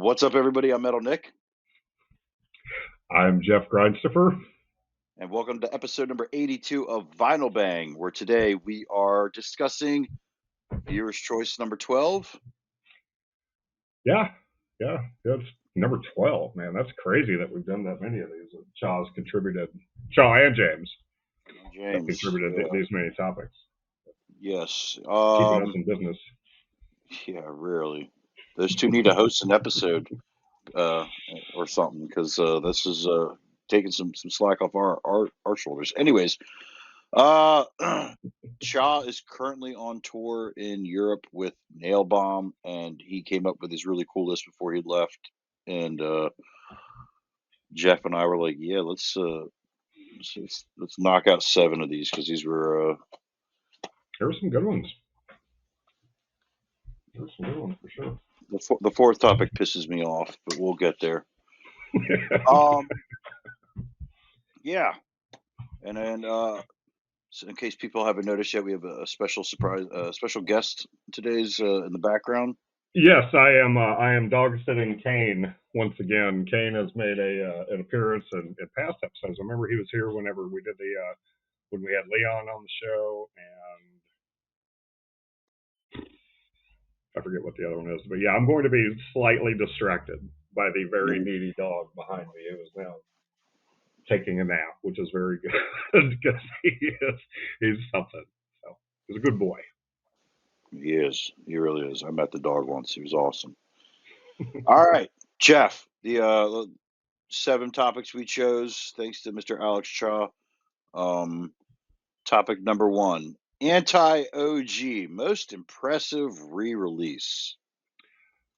What's up, everybody? I'm Metal Nick, I'm Jeff Grindstoffer. and welcome to episode number 82 of Vinyl Bang, where today we are discussing Viewer's Choice number 12. Yeah, that's number 12, man. That's crazy that we've done that many of these. Shaw's contributed, Shaw and James have James, contributed yeah, these many topics, yes. keeping us in business. Yeah, really. Those two need to host an episode uh, or something because this is taking some slack off our shoulders. Anyways, uh, Cha is currently on tour in Europe with Nailbomb, and he came up with his really cool list before he left. And Jeff and I were like, "Yeah, let's knock out 7 of these because these were There were some good ones. There were some good ones for sure. the fourth topic pisses me off, but we'll get there." Um, yeah, and then so in case people haven't noticed yet, we have a special surprise, special guest today's in the background. Yes, I am. I am dog sitting Kane once again. Kane has made an appearance in past episodes. I remember he was here whenever we did when we had Leon on the show, and I forget what the other one is, but yeah, I'm going to be slightly distracted by the very needy dog behind me who is now taking a nap, which is very good because he's something. So he's a good boy. He is. He really is. I met the dog once. He was awesome. All right, Jeff. The 7 topics we chose, thanks to Mr. Alex Shaw. Topic number 1: Anti OG, most impressive re-release.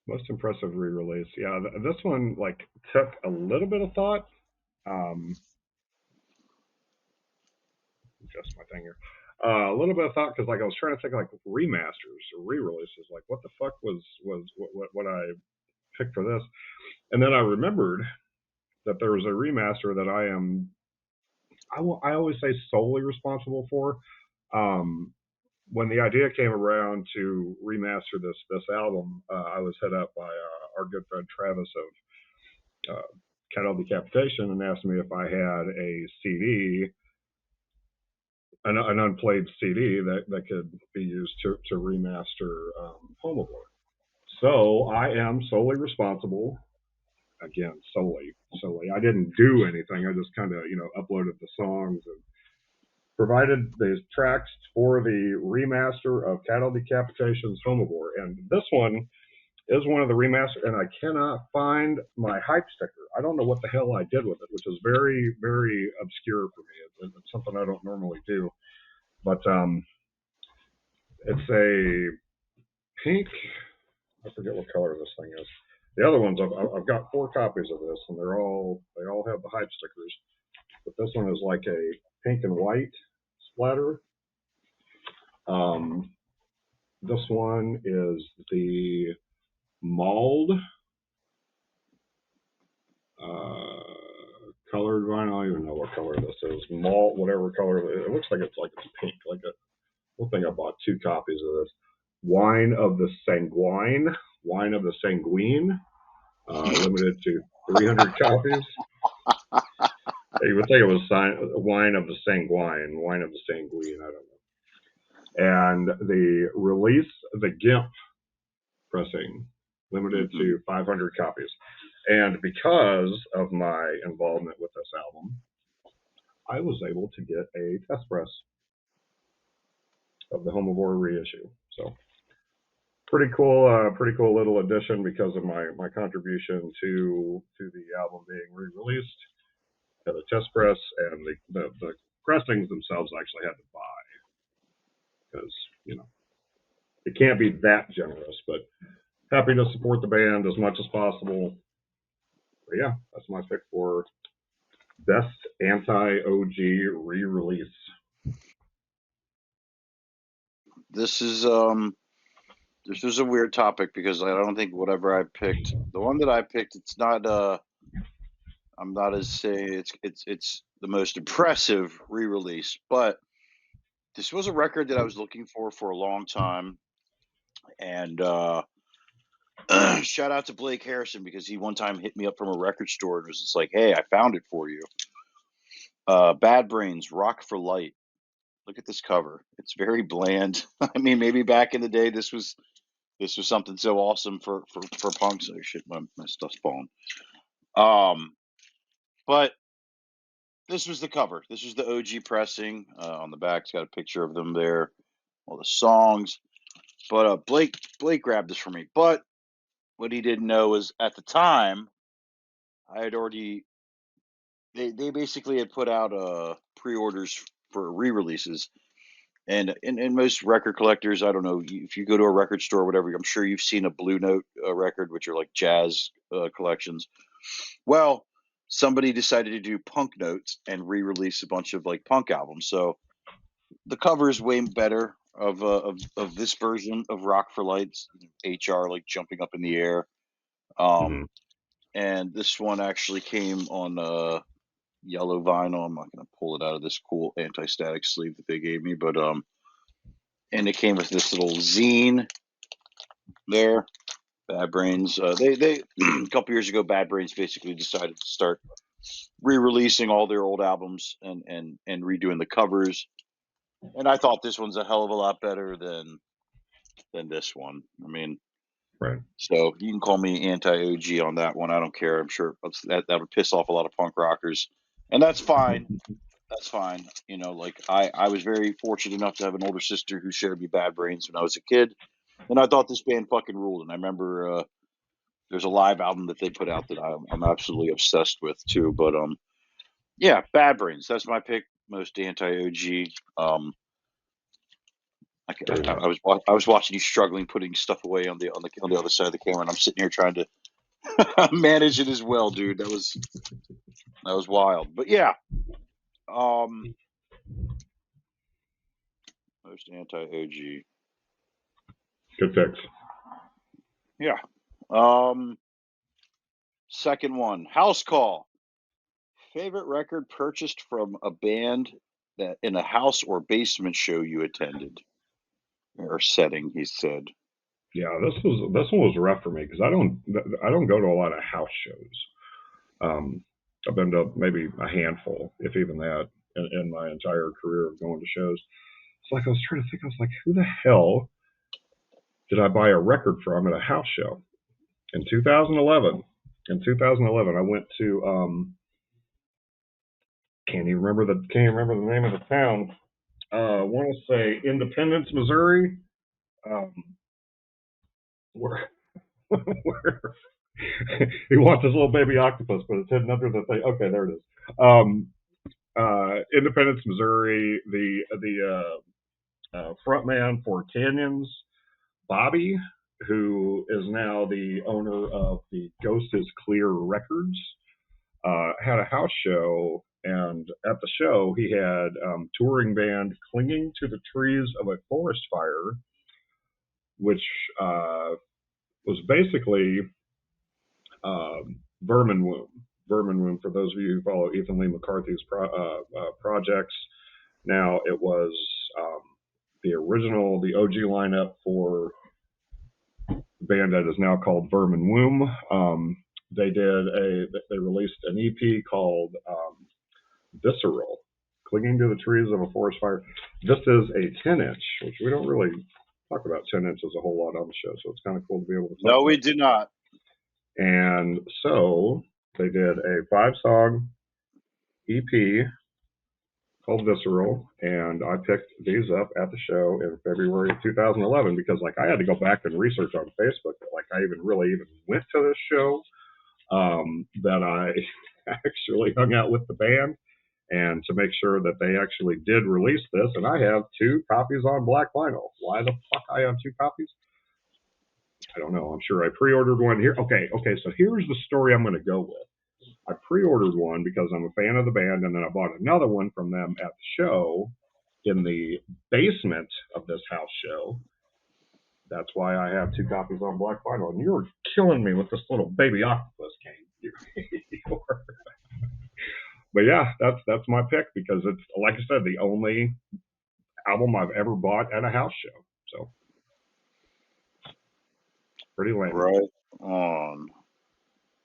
Most impressive re-release. Yeah, this one like took a little bit of thought. Adjust my thing here. A little bit of thought because like I was trying to think like remasters or re-releases. Like what the fuck was what I picked for this? And then I remembered that there was a remaster that I always say solely responsible for. Um, when the idea came around to remaster this album, I was hit up by our good friend Travis of Cattle Decapitation and asked me if I had a CD, an unplayed CD that could be used to remaster Home of War. So I am solely responsible. Again, solely. I didn't do anything. I just kind of uploaded the songs and provided these tracks for the remaster of Cattle Decapitation's Home of War. And this one is one of the remaster, and I cannot find my hype sticker. I don't know what the hell I did with it, which is very, very obscure for me. It's something I don't normally do. But it's a pink, I forget what color this thing is. The other ones, I've got 4 copies of this, and they all have the hype stickers. But this one is like a pink and white splatter. This one is the mauled colored vinyl. I don't even know what color this is. Malt, whatever color. It looks like it's pink. Like a whole thing. I bought 2 copies of this. Wine of the Sanguine. Limited to 300 copies. You would think it was Wine of the Sanguine. I don't know. And the release, the GIMP pressing, limited to 500 copies. And because of my involvement with this album, I was able to get a test press of the Home of War reissue. So pretty cool little addition because of my contribution to the album being re-released. Had a test press, and the pressings themselves I actually had to buy because it can't be that generous. But happy to support the band as much as possible. But yeah, that's my pick for best anti-OG re-release. This is this was a weird topic because I don't think whatever I picked, the one that I picked, it's not I'm not as saying it's the most impressive re-release, but this was a record that I was looking for a long time, and shout out to Blake Harrison, because he one time hit me up from a record store and was just like, "Hey, I found it for you." Bad Brains, Rock for Light. Look at this cover. It's very bland. I mean, maybe back in the day this was something so awesome for punks. Oh shit, my stuff's falling. But this was the cover. This was the OG pressing. On the back, it's got a picture of them there, all the songs. But Blake grabbed this for me. But what he didn't know was, at the time, I had already they basically had put out pre-orders for re-releases. And most record collectors, I don't know, if you go to a record store or whatever, I'm sure you've seen a Blue Note record, which are like jazz collections. Well, somebody decided to do Punk Notes and re-release a bunch of like punk albums. So the cover is way better of this version of Rock for Lights, HR like jumping up in the air. Mm-hmm. And this one actually came on yellow vinyl. I'm not going to pull it out of this cool anti-static sleeve that they gave me, but and it came with this little zine there. Bad Brains. They a couple years ago, Bad Brains basically decided to start re-releasing all their old albums and redoing the covers. And I thought this one's a hell of a lot better than this one. I mean, Right. so you can call me anti-OG on that one. I don't care. I'm sure that would piss off a lot of punk rockers, and that's fine. That's fine. You know, like I was very fortunate enough to have an older sister who showed me Bad Brains when I was a kid, and I thought this band fucking ruled. And I remember there's a live album that they put out that I'm absolutely obsessed with too. But yeah, Bad Brains. That's my pick. Most anti-OG. Very nice. I was watching you struggling putting stuff away on the other side of the camera, and I'm sitting here trying to manage it as well, dude. That was wild. But yeah, most anti-OG. Good picks. Yeah. Second one, House Call. Favorite record purchased from a band that in a house or basement show you attended or setting, he said. Yeah, this one was rough for me because I don't go to a lot of house shows. I've been to maybe a handful, if even that, in my entire career of going to shows. It's like I was trying to think. I was like, who the hell did I buy a record from at a house show? In 2011, I went to can't even remember the name of the town. I want to say Independence, Missouri. Where where he wants his little baby octopus, but it's hidden under the thing. Okay, there it is. Independence, Missouri. The frontman for Canyons, Bobby, who is now the owner of the Ghost is Clear Records, had a house show, and at the show he had touring band Clinging to the Trees of a Forest Fire, which was basically Vermin Womb. Vermin Womb, for those of you who follow Ethan Lee McCarthy's projects, now it was the OG lineup for the band that is now called Vermin Womb. They released an EP called Visceral, Clinging to the Trees of a Forest Fire. This is a 10-inch, which we don't really talk about 10 inches a whole lot on the show, so it's kind of cool to be able to talk No, about we do not. And so they did a 5-song EP called Visceral, and I picked these up at the show in February of 2011 because, like, I had to go back and research on Facebook that, like, I even went to this show, that I actually hung out with the band, and to make sure that they actually did release this. And I have 2 copies on black vinyl. Why the fuck I have 2 copies? I don't know. I'm sure I pre-ordered one here. Okay. So here's the story I'm going to go with. I pre-ordered one because I'm a fan of the band, and then I bought another one from them at the show in the basement of this house show. That's why I have 2 copies on black vinyl. And you were killing me with this little baby octopus, Kane. But yeah, that's my pick because it's, like I said, the only album I've ever bought at a house show. So pretty lame. Right. on.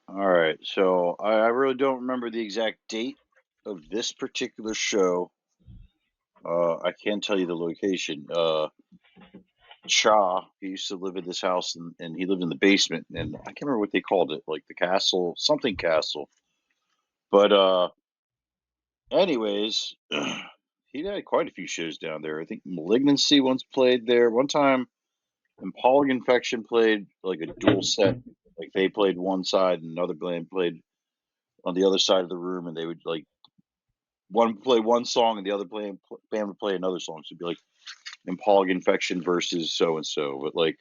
All right, so I really don't remember the exact date of this particular show. I can tell you the location. Cha, he used to live in this house, and he lived in the basement, and I can't remember what they called it, like the castle, something castle. But anyways, he had quite a few shows down there. I think Malignancy once played there. One time, Impalling Infection played like a dual set. Like they played one side, and another band played on the other side of the room, and they would like one would play one song, and the other band would play another song. So it'd be like Impalling Infection versus so and so. But like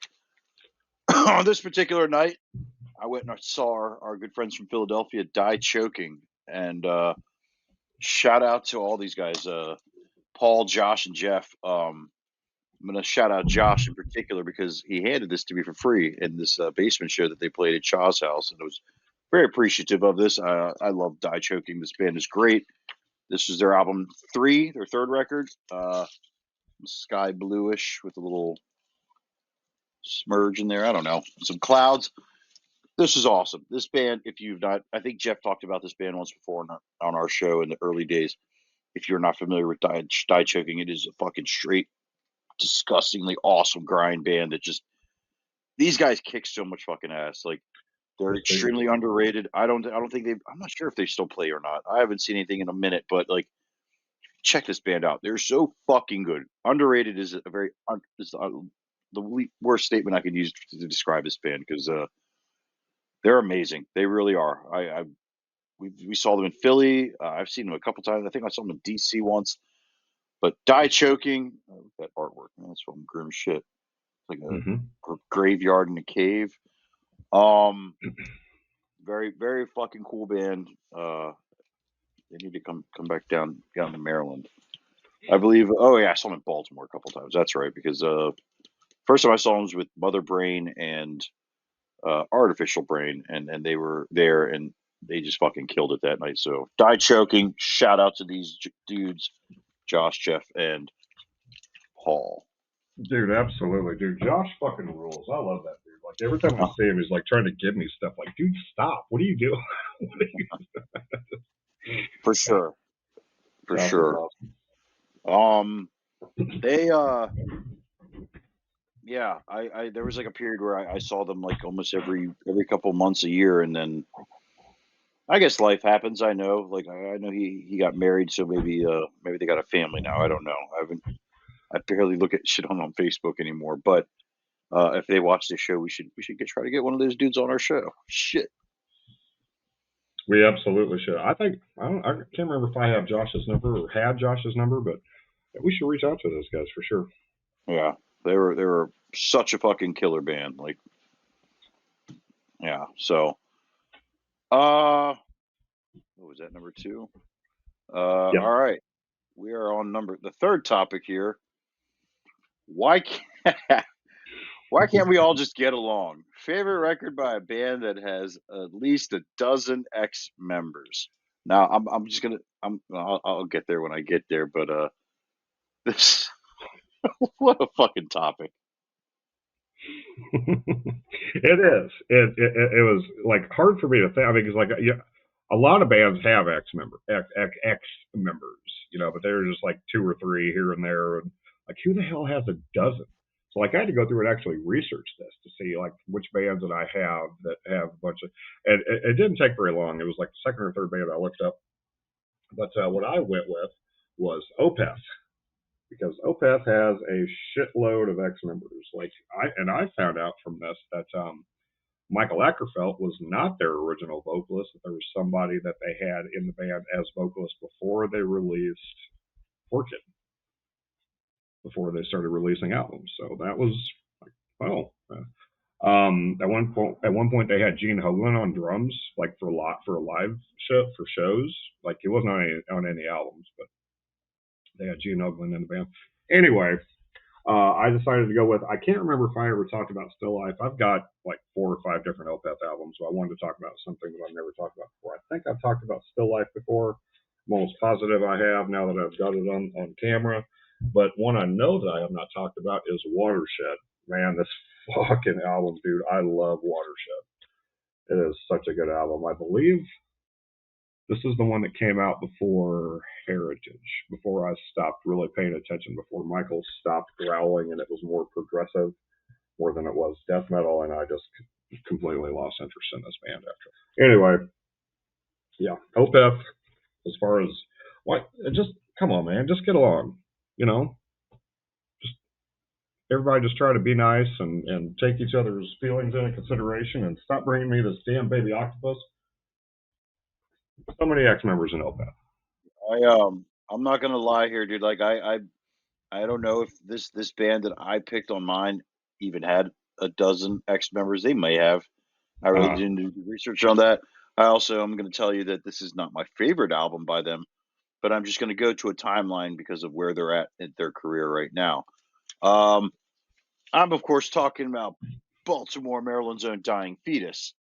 on this particular night, I went and I saw our good friends from Philadelphia Die Choking, and shout out to all these guys, Paul, Josh, and Jeff. I'm gonna shout out Josh in particular because he handed this to me for free in this basement show that they played at Chaw's house, and I was very appreciative of this. I love Die Choking. This band is great. This is their album 3, their third record, sky bluish with a little smudge in there. I don't know, some clouds. This is awesome. This band, if you've not, I think Jeff talked about this band once before on our show in the early days. If you're not familiar with Die Choking, it is a fucking straight, disgustingly awesome grind band that just, these guys kick so much fucking ass. Like they're Yes, they do. extremely underrated. I don't think I'm not sure if they still play or not. I haven't seen anything in a minute, but like check this band out. They're so fucking good. Underrated is a very the worst statement I could use to describe this band because they're amazing. They really are. We saw them in Philly. I've seen them a couple times. I think I saw them in DC once. But Die Choking, that artwork, man, that's some grim shit. It's like a graveyard in a cave. Very, very fucking cool band. They need to come back down to Maryland. I believe. Oh yeah, I saw them in Baltimore a couple times. That's right, because first time I saw them was with Mother Brain and Artificial Brain, and they were there, and they just fucking killed it that night. So Die Choking. Shout out to these dudes, Josh, Jeff, and Paul. Dude, absolutely, dude. Josh fucking rules. I love that dude. Like every time I see him, he's like trying to give me stuff. Like, dude, stop. What are you doing? What are you... For sure. For Josh is sure. awesome. They yeah, I there was like a period where I saw them like almost every couple months a year, and then I guess life happens. I know, like I know he got married, so maybe they got a family now. I don't know. I barely look at shit on Facebook anymore. But if they watch this show, we should try to get one of those dudes on our show. Shit. We absolutely should. I think I can't remember if I have Josh's number or had Josh's number, but we should reach out to those guys for sure. Yeah, they were such a fucking killer band. Like, yeah. So, what was that, number 2? Yeah. All right, we are on the third topic here. Why can't we all just get along? Favorite record by a band that has at least a dozen ex members. Now I'm just gonna I'll get there when I get there, but this what a fucking topic. It is. It was like hard for me to think. I mean, because like a lot of bands have ex members, you know, but they're just like 2 or 3 here and there, and like who the hell has a dozen? So like I had to go through and actually research this to see like which bands that I have that have a bunch of, and it didn't take very long. It was like the second or third band I looked up, but what I went with was Opeth, because Opeth has a shitload of ex members. Like I found out from this that Michael Ackerfeld was not their original vocalist. That there was somebody that they had in the band as vocalist before they released Orchid, before they started releasing albums. So that was like, oh. At one point, they had Gene Hoglan on drums, like for a live show for shows. Like he wasn't on any albums, but they had Gene Hoglan in the band. Anyway, I decided to go with, I can't remember if I ever talked about Still Life. I've got like 4 or 5 different Opeth albums, so I wanted to talk about something that I've never talked about before. I think I've talked about Still Life before. I'm almost positive I have now that I've got it on camera. But one I know that I have not talked about is Watershed. Man, this fucking album, dude. I love Watershed. It is such a good album. I believe this is the one that came out before Heritage, before I stopped really paying attention, before Michael stopped growling and it was more progressive, more than it was death metal, and I just completely lost interest in this band after. Anyway, yeah, Opeth, as far as what, just come on, man, just get along, you know, just everybody just try to be nice and take each other's feelings into consideration and stop bringing me this damn baby octopus. So many ex members in Opeth. I'm not gonna lie here, dude. Like I don't know if this band that I picked on mine even had a dozen ex members. They may have. I really didn't do research on that. I also am going to tell you that this is not my favorite album by them, but I'm just going to go to a timeline because of where they're at in their career right now. I'm of course talking about Baltimore, Maryland's own Dying Fetus.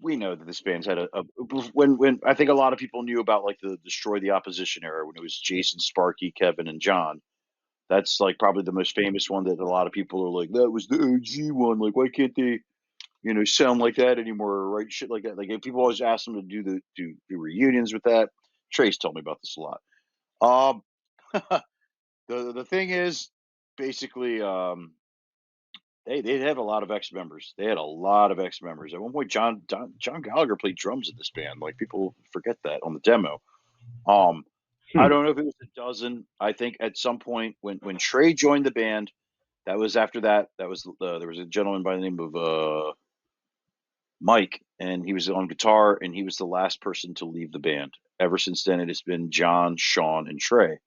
We know that this band's had when I think a lot of people knew about like the Destroy the Opposition era when it was Jason, Sparky, Kevin, and John. That's like probably the most famous one that a lot of people are like, that was the OG one. Like, why can't they, sound like that anymore or write shit like that? Like, if people always ask them to do reunions with that. Trace told me about this a lot. The thing is, basically, they had a lot of ex members. They had a lot of ex members. At one point, John Gallagher played drums in this band. Like people forget that on the demo. I don't know if it was a dozen. I think at some point when Trey joined the band, that was after that. That was there was a gentleman by the name of Mike, and he was on guitar, and he was the last person to leave the band. Ever since then, it has been John, Sean, and Trey.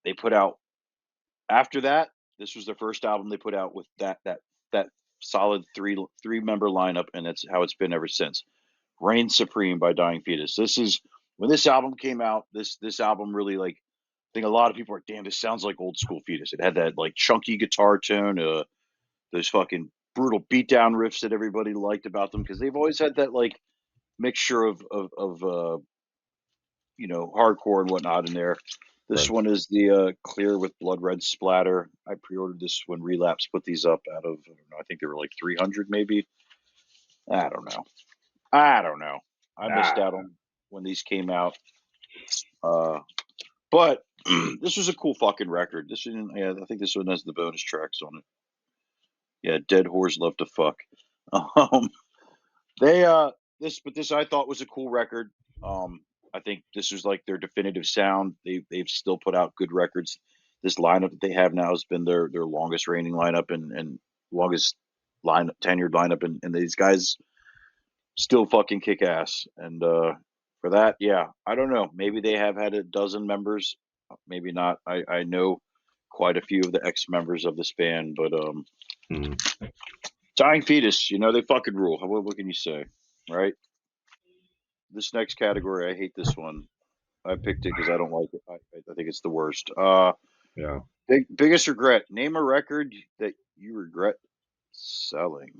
They put out after that. This was their first album they put out with that solid three member lineup, and that's how it's been ever since. Reign Supreme by Dying Fetus. This is when this album came out. This album really like I think a lot of people are damn. This sounds like old school Fetus. It had that like chunky guitar tone, those fucking brutal beatdown riffs that everybody liked about them because they've always had that like mixture of hardcore and whatnot in there. This Right. one is the clear with blood red splatter. I pre-ordered this when Relapse put these up out of I don't know. I think they were like 300 maybe. I don't know. I missed out on when these came out. But this was a cool fucking record. This one, yeah, I think this one has the bonus tracks on it. Yeah, Dead Whores Love to Fuck. Um, they this I thought was a cool record. I think this was like their definitive sound. They've still put out good records. This lineup that they have now has been their longest reigning lineup and longest tenured lineup, and these guys still fucking kick ass. And for that, yeah, I don't know. Maybe they have had a dozen members, maybe not. I know quite a few of the ex members of this band, but Dying Fetus, they fucking rule. What can you say, right? This next category, I hate this one. I picked it because I don't like it. I think it's the worst. Yeah. Biggest regret. Name a record that you regret selling.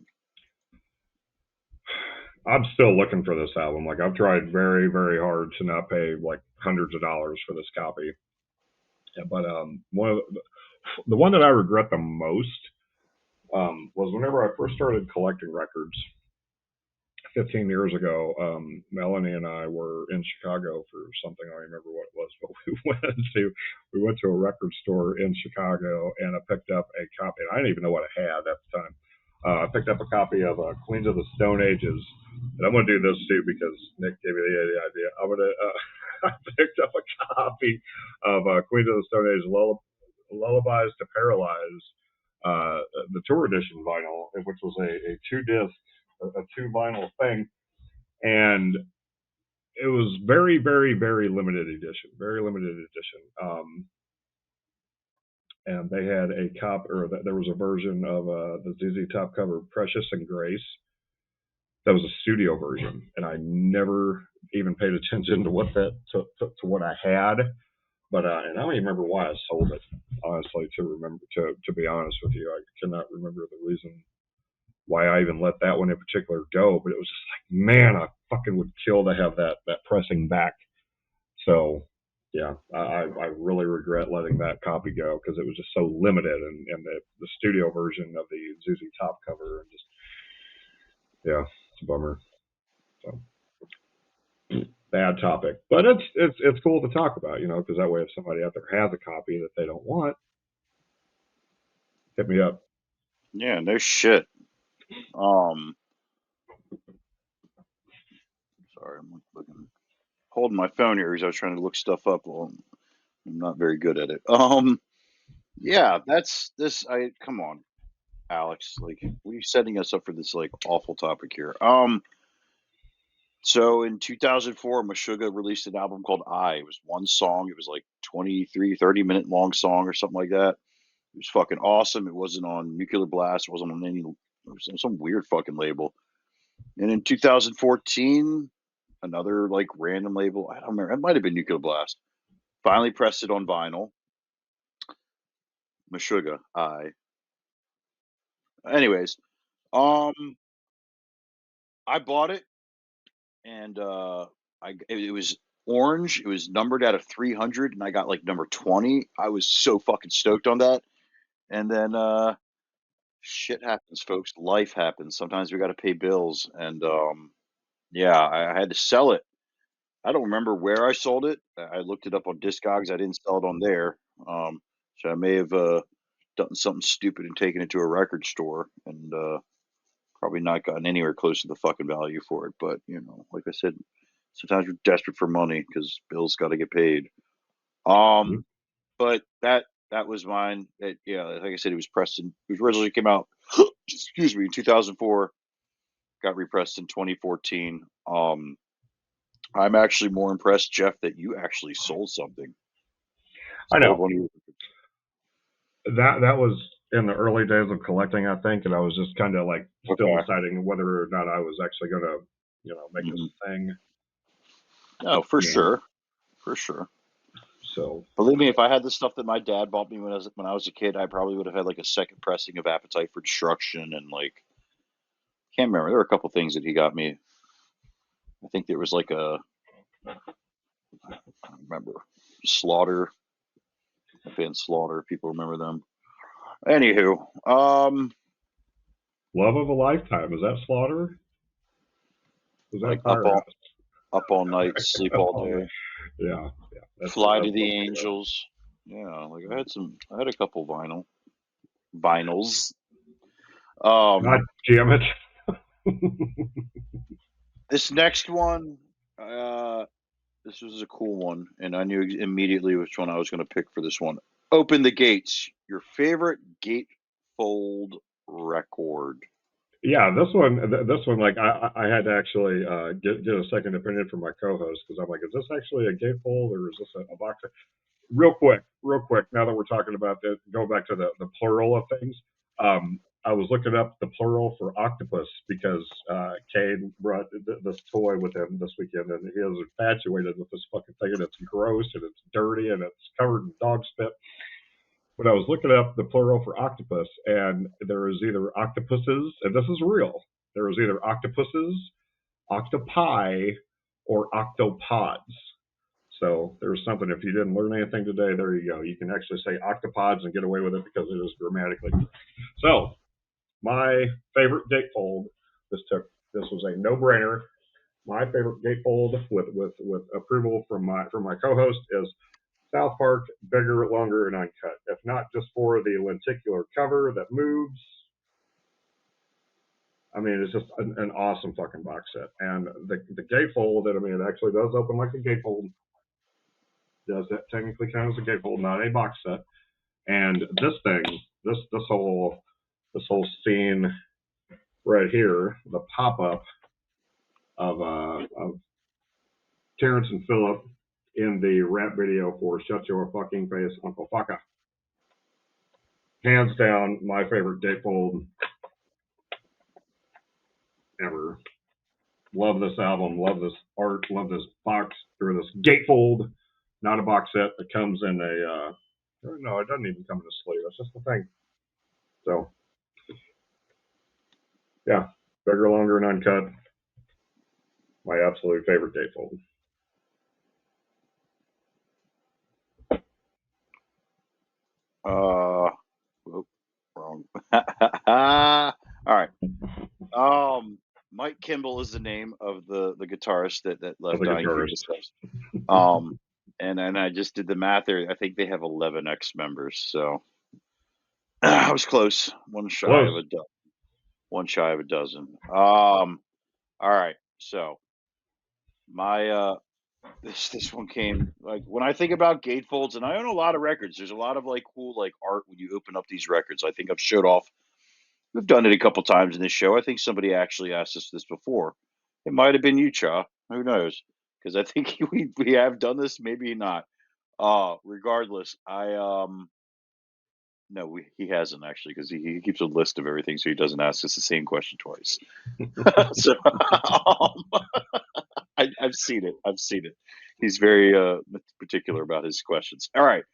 I'm still looking for this album. Like I've tried very, very hard to not pay like hundreds of dollars for this copy. Yeah, but the one that I regret the most was whenever I first started collecting records 15 years ago. Melanie and I were in Chicago for something. I don't remember what it was, but we went to a record store in Chicago, and I picked up a copy. I didn't even know what I had at the time. I picked up a copy of Queens of the Stone Ages, and I'm going to do this too because Nick gave me the idea. I picked up a copy of Queens of the Stone Age Lullabies to Paralyze, the tour edition vinyl, which was a two vinyl thing, and it was very, very, very limited edition. And they had a there was a version of the ZZ Top cover, Precious and Grace. That was a studio version, and I never even paid attention to what to what I had. But and I don't even remember why I sold it. Honestly, to be honest with you, I cannot remember the reason why I even let that one in particular go. But it was just like, man, I fucking would kill to have that pressing back. So yeah, I really regret letting that copy go because it was just so limited, and the studio version of the ZZ Top cover, and just yeah, it's a bummer. So bad topic, but it's cool to talk about, because that way if somebody out there has a copy that they don't want, hit me up. Yeah, no shit. Um, sorry, I'm looking, holding my phone here because I was trying to look stuff up. Well, I'm not very good at it. Yeah, that's this. I come on, Alex. Like, what are you setting us up for this like awful topic here? So in 2004, Meshuggah released an album called I. It was one song. It was like 30-minute long song or something like that. It was fucking awesome. It wasn't on Nuclear Blast. It wasn't on any. It was on some weird fucking label. And in 2014, another like random label. I don't remember. It might have been Nuclear Blast. Finally pressed it on vinyl. Meshuggah. I. Anyways, um, I bought it and it was orange. It was numbered out of 300, and I got like number 20. I was so fucking stoked on that. And then shit happens, folks. Life happens. Sometimes we got to pay bills, and yeah, I had to sell it. I don't remember where I sold it. I looked it up on Discogs. I didn't sell it on there. So I may have done something stupid and taken it to a record store, and probably not gotten anywhere close to the fucking value for it. But like I said, sometimes we're desperate for money because bills got to get paid. Mhm. But that was mine. Yeah, like I said, it was pressed in. It was originally came out. Excuse me, in 2004. Got repressed in 2014. I'm actually more impressed, Jeff, that you actually sold something. I Sold know one of your. that was in the early days of collecting, I think, and I was just kind of like still Okay. deciding whether or not I was actually going to, make this Hmm. a thing. No, for You know, sure, for sure. so Believe me, if I had the stuff that my dad bought me when I was a kid, I probably would have had like a second pressing of Appetite for Destruction and like can't remember. There were a couple things that he got me. I think there was like I don't remember Slaughter, the band Slaughter. People remember them. Anywho, love of a lifetime, is that Slaughter? Was like that Fire House? up all night, sleep all Oh, day, yeah, fly to that's the supposed to be that. angels. Yeah, like I had a couple vinyls. God Um, damn it. this next one, this was a cool one, and I knew immediately which one I was going to pick for this one. Open the Gates, your favorite gatefold record. Yeah, this one, like I had to actually get a second opinion from my co-host because I'm like, is this actually a gatefold or is this a box? Real quick. Now that we're talking about this, go back to the plural of things. I was looking up the plural for octopus because Cade brought this toy with him this weekend, and he was infatuated with this fucking thing, and it's gross and it's dirty and it's covered in dog spit. But I was looking up the plural for octopus, and there is either octopuses, and this is real. There is either octopuses, octopi, or octopods. So there's something. If you didn't learn anything today, there you go. You can actually say octopods and get away with it because it is grammatically correct. So my favorite gatefold. This was a no-brainer. My favorite gatefold with approval from my co-host is South Park, bigger, longer, and uncut. If not just for the lenticular cover that moves, I mean, it's just an awesome fucking box set. And the gatefold, it actually does open like a gatefold. Does that technically count as a gatefold, not a box set? And this thing, this whole scene right here, the pop up of Terrence and Phillip in the rap video for "Shut Your Fucking Face, Uncle Fucka." Hands down, my favorite gatefold ever. Love this album. Love this art. Love this box or this gatefold. Not a box set. It comes in a. No, it doesn't even come in a sleeve. It's just a thing. So yeah, bigger, longer, and uncut. My absolute favorite gatefold. Whoop, wrong. All right. Mike Kimball is the name of the guitarist that For left the Dying guitarist. Fetus Fest. And I just did the math there. I think they have 11 ex members, so I was close. One shy of Close. a dozen. One shy of a dozen. All right. So my this one came like when I think about gatefolds, and I own a lot of records. There's a lot of like cool like art when you open up these records. I think I've showed off. We've done it a couple times in this show. I think somebody actually asked us this before. It might have been you, Cha. Who knows? Because I think we have done this, maybe not. Regardless, I no, he hasn't actually because he keeps a list of everything, so he doesn't ask us the same question twice. So I've seen it. I've seen it. He's very particular about his questions. All right.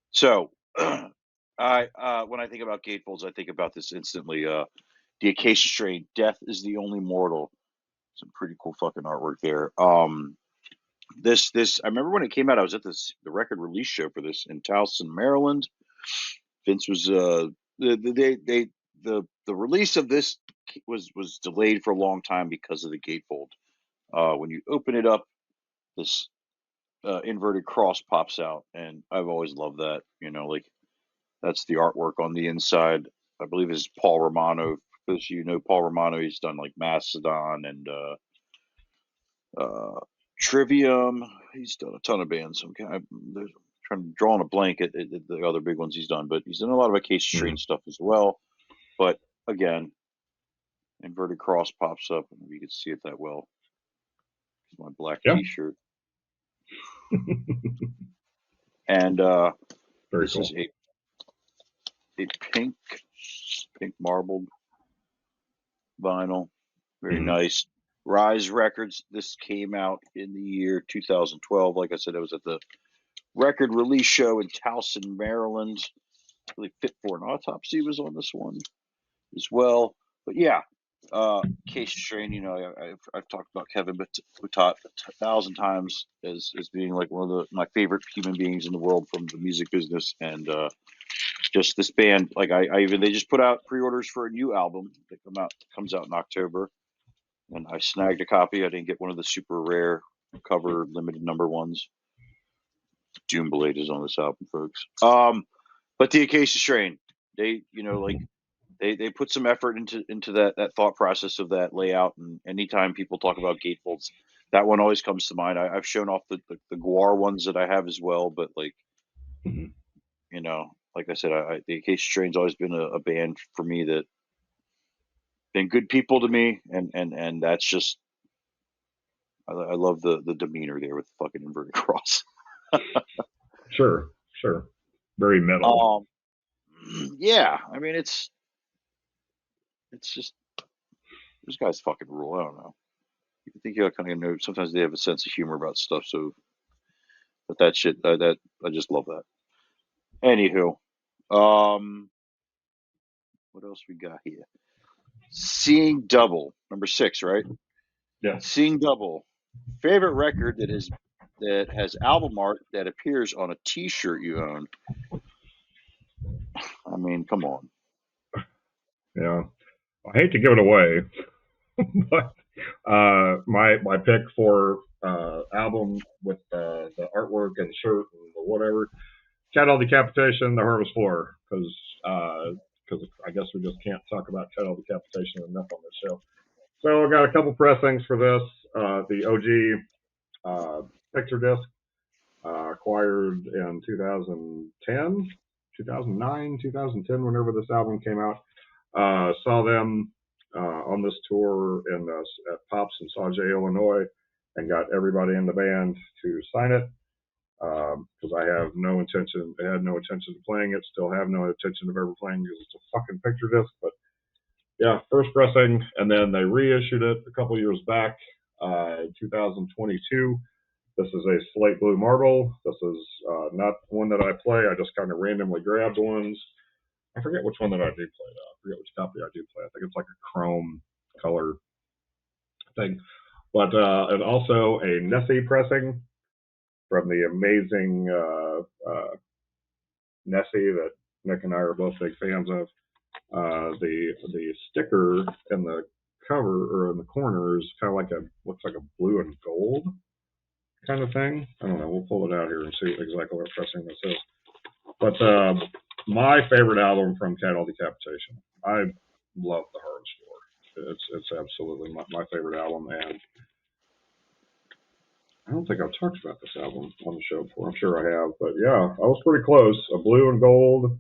So I when I think about gatefolds, I think about this instantly. The Acacia Strain, Death is the Only Mortal. Some pretty cool fucking artwork there. This I remember when it came out. I was at the record release show for this in Towson, Maryland. Vince was the release of this was delayed for a long time because of the gatefold. When you open it up, this inverted cross pops out, and I've always loved that. You know, like that's the artwork on the inside. I believe is Paul Romano. Because you know Paul Romano, he's done like Mastodon and Trivium. He's done a ton of bands. I'm trying to draw on a blank at the other big ones he's done, but he's done a lot of Acacia Strain stuff as well. But again, inverted cross pops up, and you can see it that well. It's my black Yeah. T-shirt, and Very this cool. is a pink marbled vinyl, very nice. Rise Records. This came out in the year 2012. Like I said, I was at the record release show in Towson, Maryland. Really Fit for an Autopsy was on this one as well. But yeah, Acacia Strain, you know, I've talked about Kevin Boutot 1,000 times as being like one of my favorite human beings in the world from the music business, and just this band. Like they just put out pre-orders for a new album that comes out in October, and I snagged a copy. I didn't get one of the super rare cover limited number ones. Doom Blade is on this album, folks. But the Acacia Strain, they like they put some effort into that thought process of that layout. And anytime people talk about gatefolds, that one always comes to mind. I've shown off the Guar ones that I have as well, but like like I said, the Acacia Strain's always been a band for me that been good people to me, and that's just I love the demeanor there with the fucking inverted cross. Sure. Very metal. Yeah, I mean it's just those guys fucking rule. I don't know. You think you kind of know. Sometimes they have a sense of humor about stuff. So, but that shit, that I just love that. Anywho, um, what else we got here? Seeing Double, number 6, right? Yeah. Seeing Double, favorite record that has album art that appears on a T-shirt you own. I mean, come on. Yeah. I hate to give it away, but my pick for album with the artwork and shirt and the whatever, Cattle Decapitation, The Harvest Floor, because I guess we just can't talk about Cattle Decapitation enough on this show. So I got a couple pressings for this. The OG picture disc, acquired in 2010, 2009, 2010, whenever this album came out. Saw them on this tour at Pops in Sauget, Illinois, and got everybody in the band to sign it because I had no intention of playing it. Still have no intention of ever playing because it's a fucking picture disc. But yeah, first pressing, and then they reissued it a couple years back, 2022. This is a slate blue marble. This is not one that I play. I just kind of randomly grabbed ones. I forget which one that I do play though. I forget which copy I do play. I think it's like a chrome color thing. But and also a Nessie pressing from the amazing Nessie that Nick and I are both big fans of. The sticker in the cover or in the corner is kind of like looks like a blue and gold kind of thing. I don't know. We'll pull it out here and see exactly what pressing this is. But my favorite album from Cattle Decapitation. I love The Harvest Floor. It's absolutely my favorite album, and I don't think I've talked about this album on the show before. I'm sure I have, but yeah, I was pretty close. A blue and gold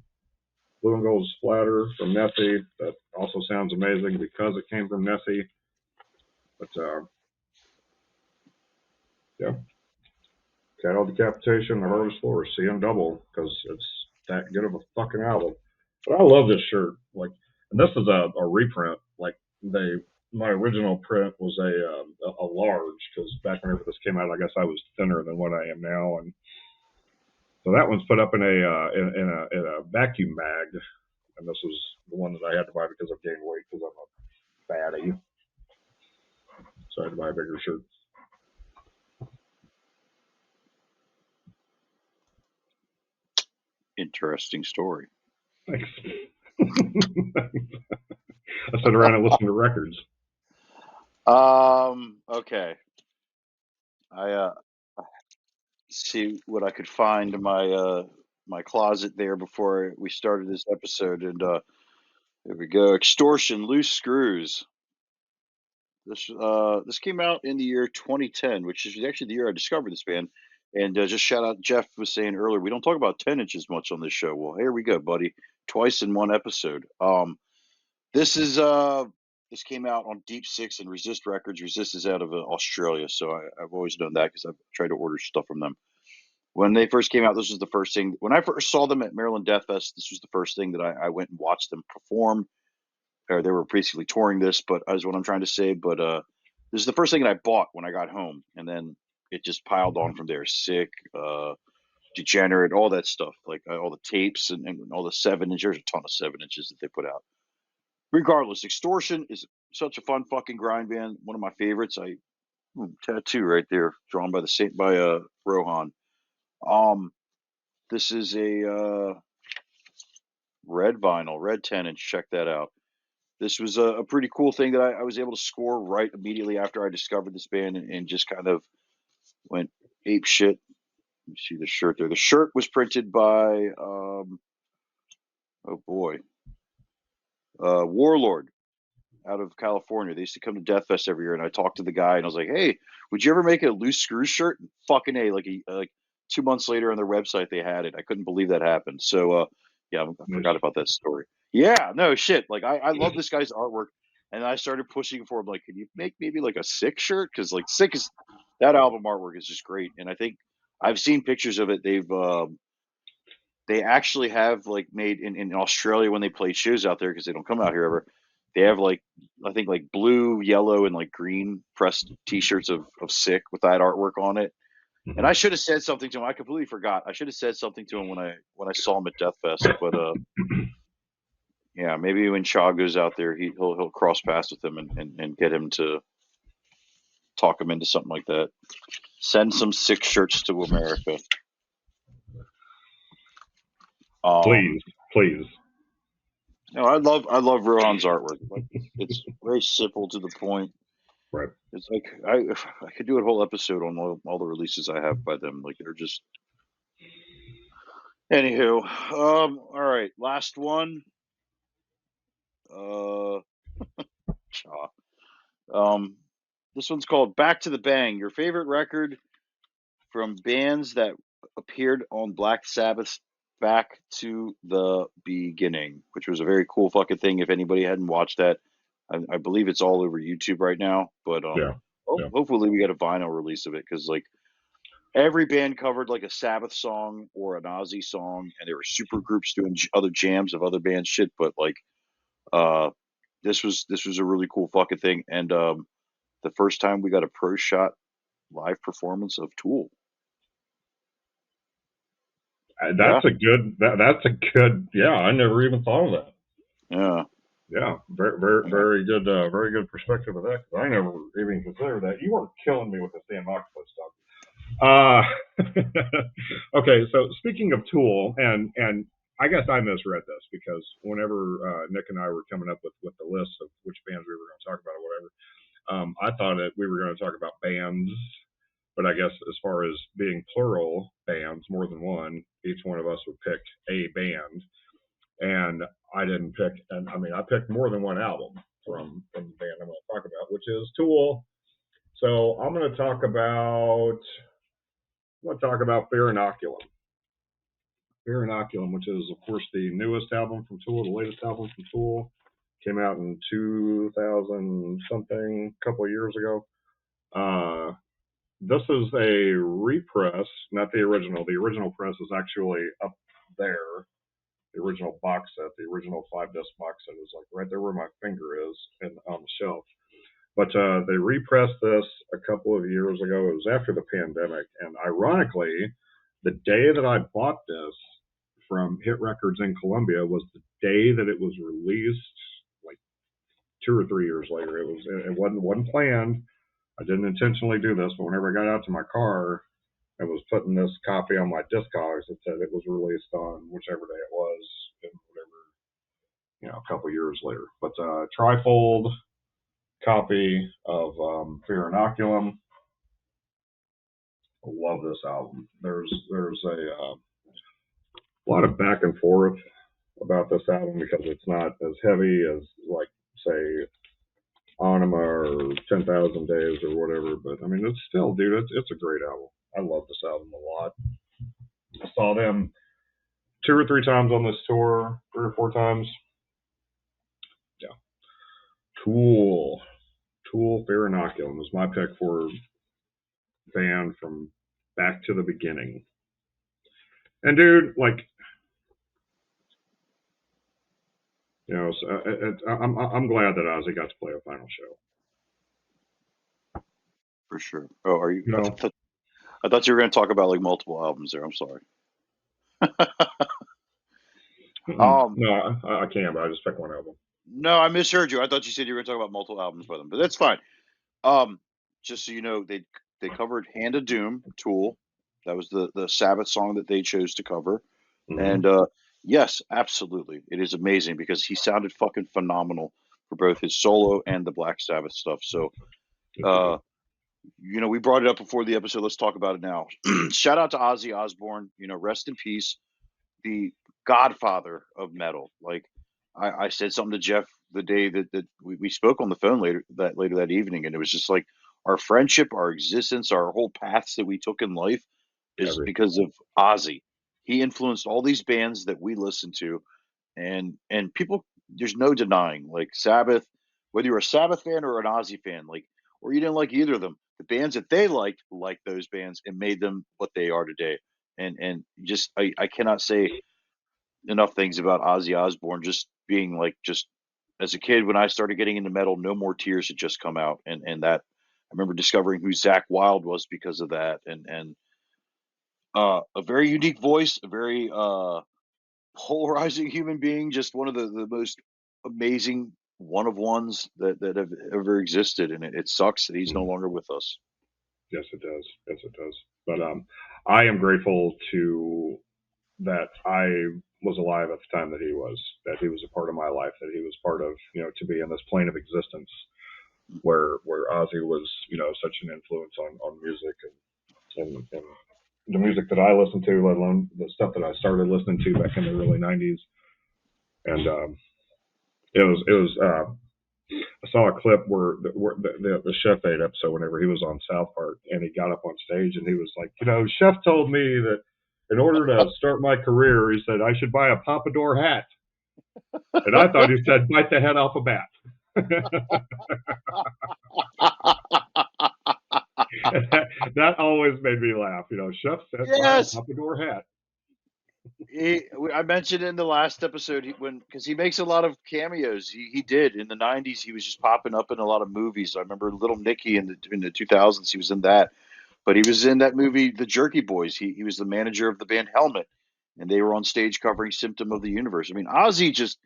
splatter from Nessie. That also sounds amazing because it came from Nessie. But yeah, Cattle Decapitation, The Harvest Floor, see 'em double because it's that good of a fucking album. But I love this shirt. Like, and this is a reprint. Like my original print was a large because back whenever this came out, I guess I was thinner than what I am now, and so that one's put up in a vacuum bag, and this was the one that I had to buy because I've gained weight because I'm a fatty, so I had to buy a bigger shirt. Interesting story. Thanks. I sit around and listen to records. Okay. I see what I could find in my closet there before we started this episode, and there we go. Extortion, Loose Screws. This came out in the year 2010, which is actually the year I discovered this band. And just shout out, Jeff was saying earlier, we don't talk about 10 inches much on this show. Well, here we go, buddy. Twice in one episode. This is this came out on Deep Six and Resist Records. Resist is out of Australia, so I've always known that because I've tried to order stuff from them. When they first came out, this was the first thing. When I first saw them at Maryland Death Fest, this was the first thing that I went and watched them perform. Or they were basically touring this, but is what I'm trying to say. But this is the first thing that I bought when I got home, and then it just piled on from there. Sick, Degenerate, all that stuff, like all the tapes and all the 7-inch. There's a ton of 7-inches that they put out. Regardless, Extortion is such a fun fucking grind band. One of my favorites. Tattoo right there, drawn by Rohan. This is a red vinyl, red 10-inch. Check that out. This was a pretty cool thing that I was able to score right immediately after I discovered this band and just kind of went ape shit. You see the shirt there. The shirt was printed by Warlord out of California. They used to come to Death Fest every year, and I talked to the guy, and I was like, "Hey, would you ever make a Loose Screw shirt?" And fucking A, like 2 months later on their website they had it. I couldn't believe that happened. So yeah, I forgot about that story. Yeah, no shit. Like I love this guy's artwork, and I started pushing for him. Like, can you make maybe like a Sick shirt? Because like Sick is that album artwork is just great, and I think I've seen pictures of it. They actually have like made in Australia when they play shows out there because they don't come out here ever. They have like I think like blue, yellow, and like green pressed T-shirts of Sick with that artwork on it. And I should have said something to him. I completely forgot. I should have said something to him when I saw him at Death Fest. But yeah, maybe when Shaw goes out there, he'll cross paths with him and get him to talk him into something like that. Send some Sick shirts to America. Please. No, I love Rohan's artwork. Like it's very simple to the point. Right. It's like I could do a whole episode on all the releases I have by them. Like they're just. Anywho, all right, last one. This one's called "Back to the Bang." Your favorite record from bands that appeared on Black Sabbath's "Back to the Beginning," which was a very cool fucking thing. If anybody hadn't watched that, I believe it's all over YouTube right now. But hopefully we get a vinyl release of it because like every band covered like a Sabbath song or an Ozzy song, and there were super groups doing other jams of other bands shit. But like, this was a really cool fucking thing. And the first time we got a pro shot live performance of Tool. That's a good. Yeah, I never even thought of that. Yeah. Yeah, very good, very good perspective of that. I never even considered that. You weren't killing me with this damn octopus stuff. Okay, so speaking of Tool, and I guess I misread this because whenever Nick and I were coming up with the list of which bands we were going to talk about or whatever, I thought that we were going to talk about bands, but I guess as far as being plural bands, more than one, each one of us would pick a band, and I didn't pick. And I mean, I picked more than one album from the band I'm going to talk about, which is Tool. So I'm going to talk about Fear Inoculum. Fear Inoculum, which is of course the newest album from Tool, the latest album from Tool, came out in 2000 something, a couple of years ago. This is a repress, not the original. The original press is actually up there. The original box set, the original 5-disc box set is like right there where my finger is and on the shelf. But they repressed this a couple of years ago. It was after the pandemic. And ironically, the day that I bought this from Hit Records in Columbia was the day that it was released, like 2 or 3 years later. It wasn't planned. I didn't intentionally do this, but whenever I got out to my car and was putting this copy on my Discogs, it said it was released on whichever day it was, and whatever, a couple years later. But trifold copy of Fear Inoculum. I love this album. There's a lot of back and forth about this album because it's not as heavy as, like, say, Anima or 10,000 Days or whatever. But I mean, it's still, dude, it's a great album. I love this album a lot. I saw them 2 or 3 times on this tour, 3 or 4 times. Yeah. Tool, Fear Inoculum was my pick for band from back to the beginning. And dude, like, I'm glad that Ozzy got to play a final show. For sure. Oh, are you? I thought you were going to talk about like multiple albums there. I'm sorry. No, I can't, but I just picked one album. No, I misheard you. I thought you said you were going to talk about multiple albums by them, but that's fine. Just so you know, they covered "Hand of Doom," Tool. That was the Sabbath song that they chose to cover. And yes, absolutely, it is amazing because he sounded fucking phenomenal for both his solo and the Black Sabbath stuff. So, we brought it up before the episode. Let's talk about it now. Shout out to Ozzy Osbourne. Rest in peace, the godfather of metal. Like I said something to Jeff the day that we spoke on the phone later that evening, and it was just like our friendship, our existence, our whole paths that we took in life is because of Ozzy. He influenced all these bands that we listen to, and people, there's no denying, like Sabbath, whether you're a Sabbath fan or an Ozzy fan, like, or you didn't like either of them, the bands that they liked those bands and made them what they are today. And just I cannot say enough things about Ozzy Osbourne just being like, just as a kid when I started getting into metal, No More Tears had just come out, and that I remember discovering who Zakk Wylde was because of that, and a very unique voice, a very polarizing human being, just one of the most amazing one of ones that have ever existed, and it sucks that he's no longer with us. Yes, it does. But I am grateful that I was alive at the time that he was a part of my life, that he was part of, to be in this plane of existence where Ozzy was, such an influence on music and the music that I listened to, let alone the stuff that I started listening to back in the early 90s. And it was I saw a clip where the Chef Aid episode, whenever he was on South Park, and he got up on stage and he was like, Chef told me that in order to start my career, he said I should buy a Pompadour hat. And I thought he said bite the head off a bat. That always made me laugh. Chef said buy a Pompadour hat. I mentioned in the last episode because he makes a lot of cameos. He did in the '90s. He was just popping up in a lot of movies. I remember Little Nicky in the 2000s. He was in that, but he was in that movie The Jerky Boys. He was the manager of the band Helmet, and they were on stage covering "Symptom of the Universe." I mean, Ozzy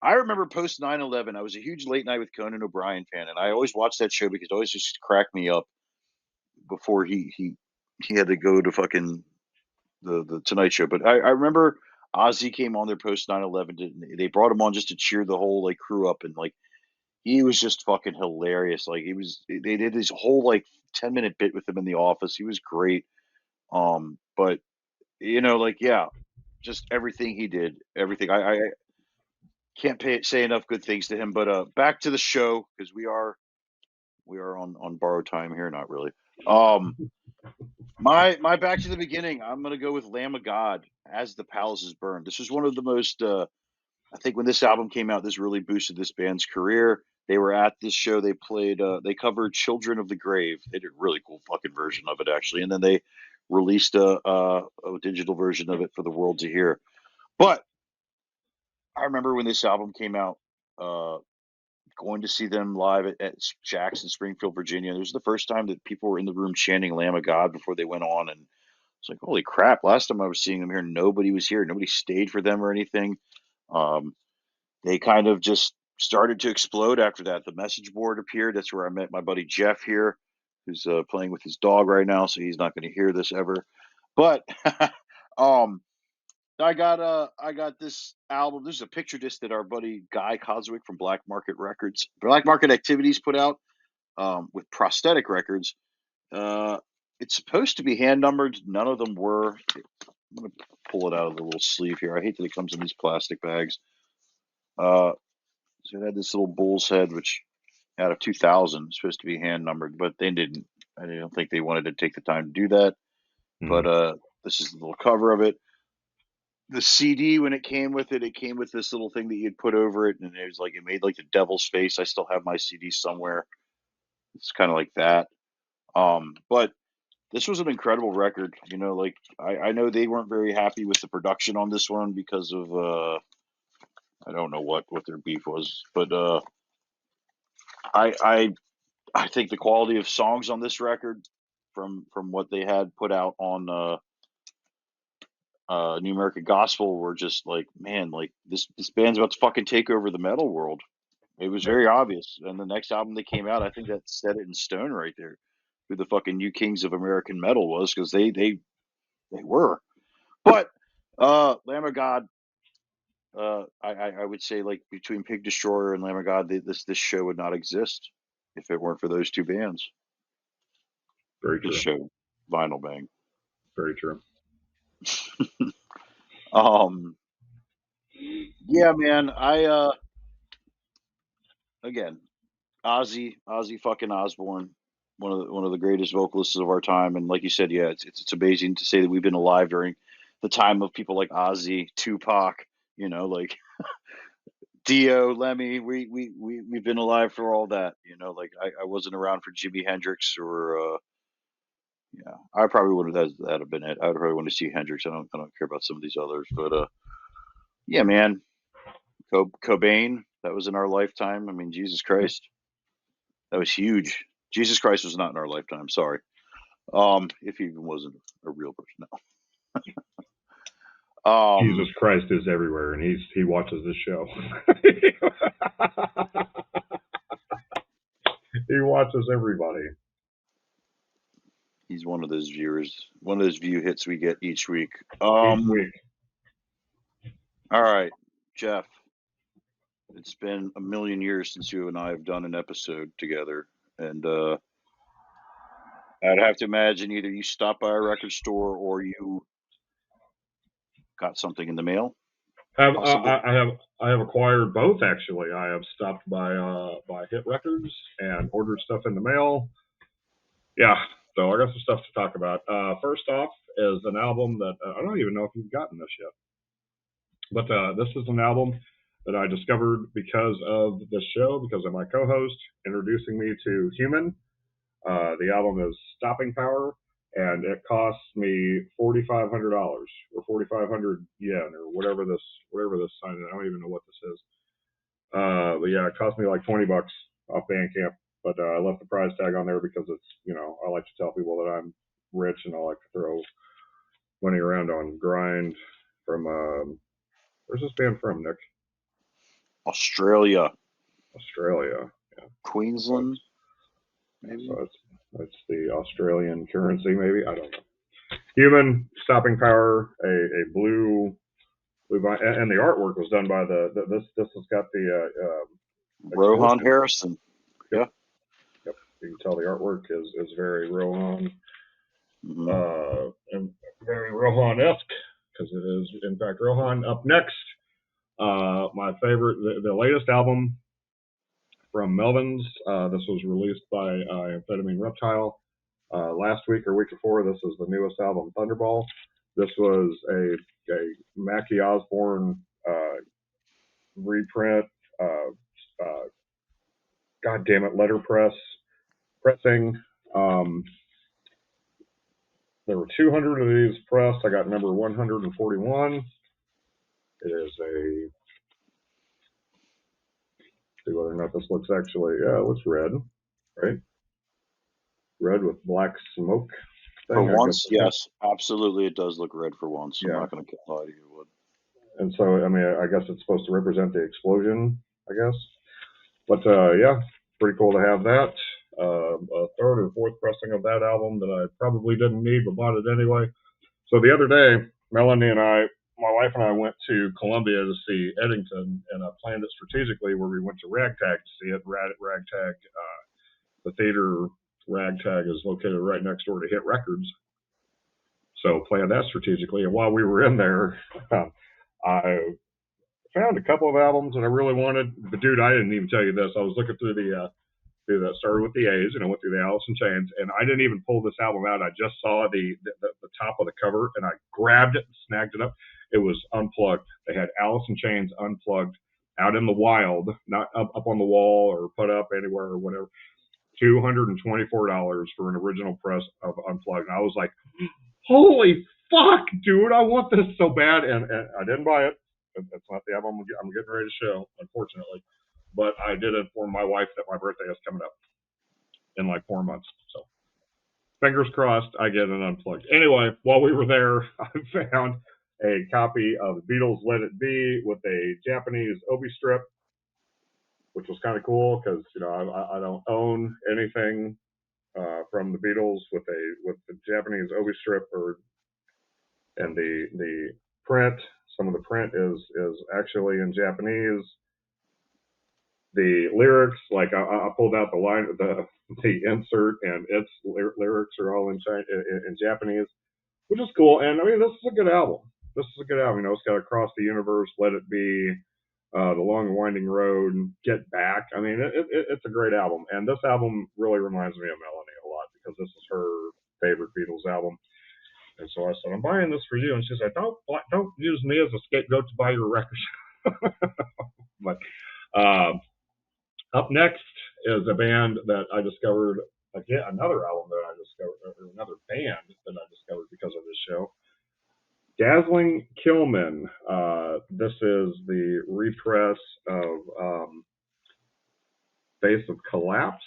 I remember post 9/11. I was a huge Late Night with Conan O'Brien fan, and I always watched that show because it always just cracked me up. Before he had to go to fucking the Tonight Show. But I remember Ozzy came on their post 9/11. They brought him on just to cheer the whole like crew up, and like he was just fucking hilarious. Like they did this whole like 10-minute bit with him in the office. He was great. But like yeah, just everything he did, everything. I can't say enough good things to him. But back to the show because we are on borrowed time here. Not really. Um, my back to the beginning. I'm gonna go with Lamb of God as the Palaces Burn. This was one of the most. I think when this album came out, this really boosted this band's career. They were at this show. They played. They covered "Children of the Grave." They did a really cool fucking version of it actually, and then they released a digital version of it for the world to hear. But I remember when this album came out, uh, going to see them live at Jackson, Springfield, Virginia. It was the first time that people were in the room chanting "Lamb of God" before they went on, and it's like, holy crap! Last time I was seeing them here, nobody was here. Nobody stayed for them or anything. Um, they kind of just started to explode after that. The message board appeared. That's where I met my buddy Jeff here, who's playing with his dog right now, so he's not going to hear this ever. But um, I got this album. There's a picture disc that our buddy Guy Coswick from Black Market Activities put out with prosthetic records. Uh, it's supposed to be hand numbered. None of them were. I'm gonna pull it out of the little sleeve here. I hate that it comes in these plastic bags. Uh, so it had this little bull's head, which out of 2000 was supposed to be hand numbered, but they didn't. I don't think they wanted to take the time to do that. But this is the little cover of it. The CD, when it came with it came with this little thing that you'd put over it, and it was like it made like the devil's face. I still have my CD somewhere. It's kind of like that. But this was an incredible record. Like I know they weren't very happy with the production on this one because of I don't know what their beef was, but I I I think the quality of songs on this record from what they had put out on New American Gospel were just like, man, like this band's about to fucking take over the metal world. It was Yep. very obvious. And the next album that came out, I think that set it in stone right there. Who the fucking new kings of American metal was, because they were. But Lamb of God, I would say like between Pig Destroyer and Lamb of God, this show would not exist if it weren't for those two bands. Very This true. show, Vinyl Bang. Very true. um, yeah, man. Again, Ozzy fucking Osbourne, one of the greatest vocalists of our time, and like you said, yeah, it's amazing to say that we've been alive during the time of people like Ozzy, Tupac, like Dio, Lemmy. We've been alive for all that, like I wasn't around for Jimi Hendrix or yeah, I probably would have that have been it. I would probably want to see Hendrix. I don't care about some of these others, but yeah, man, Cobain, that was in our lifetime. I mean, Jesus Christ, that was huge. Jesus Christ was not in our lifetime. Sorry. If he even wasn't a real person. No. Jesus Christ is everywhere, and he watches this show. He watches everybody. He's one of those view hits we get each week. Each week. All right, Jeff. It's been a million years since you and I have done an episode together, and I'd have to imagine either you stopped by a record store or you got something in the mail. Possibly. I have acquired both actually. I have stopped by Hit Records and ordered stuff in the mail. Yeah, so I got some stuff to talk about. First off is an album that I don't even know if you've gotten this yet, but this is an album that I discovered because of this show, because of my co-host introducing me to Human. The album is Stopping Power, and it costs me $4,500 or 4,500 yen or whatever this sign is. I don't even know what this is. But yeah, it cost me like $20 off Bandcamp. But I left the price tag on there because it's, I like to tell people that I'm rich and I like to throw money around on grind from, where's this band from, Nick? Australia. Australia. Yeah. Queensland. Maybe. So it's the Australian currency, maybe. I don't know. Human, Stopping Power, a blue And the artwork was done by this has got the Rohan extortion. Harrison. Yep. Yeah. Yep. You can tell the artwork is very Rohan, and very Rohan-esque, because it is in fact Rohan. Up next, my favorite, the latest album from Melvins. This was released by Amphetamine Reptile last week or week before. This is the newest album, Thunderball. This was a Mackie Osborne reprint. God damn it, pressing. There were 200 of these pressed. I got number 141. It is a. See whether or not this looks actually. Yeah, it looks red, right? Red with black smoke. For once, yes, absolutely, it does look red for once. Yeah. I'm not going to lie to you. Wood. And so, I mean, I guess it's supposed to represent the explosion, I guess. But yeah, pretty cool to have that. A third or fourth pressing of that album that I probably didn't need, but bought it anyway. So the other day, Melanie and my wife and I went to Columbia to see Eddington, and I planned it strategically where we went to Ragtag to see it. Ragtag, the theater Ragtag is located right next door to Hit Records. So planned that strategically. And while we were in there, I found a couple of albums that I really wanted. But dude, I didn't even tell you this. I was looking through that started with the A's, and I went through the Alice in Chains, and I didn't even pull this album out. I just saw the top of the cover, and I grabbed it and snagged it up. It was unplugged. They had Alice in Chains unplugged out in the wild, not up on the wall or put up anywhere or whatever. $224 for an original press of unplugged. And I was like, holy fuck, dude, I want this so bad. And I didn't buy it. That's not the album I'm getting ready to show, unfortunately. But I did inform my wife that my birthday is coming up in like 4 months. So fingers crossed I get an unplugged. Anyway, while we were there, I found a copy of the Beatles' Let It Be with a Japanese obi strip, which was kind of cool because, you know, I don't own anything from the Beatles with the Japanese obi strip, and the print. Some of the print is actually in Japanese. The lyrics, like I pulled out the insert, and its lyrics are all in Japanese, which is cool. And I mean, this is a good album. You know, it's got Across the Universe, Let It Be, The Long and Winding Road, Get Back. I mean, it's a great album. And this album really reminds me of Melanie a lot because this is her favorite Beatles album. And so I said, I'm buying this for you. And she said, don't use me as a scapegoat to buy your records. But up next is a band that I discovered, again, another album that I discovered, or another band that I discovered because of this show. Dazzling Killmen. This is the repress of Face of Collapse.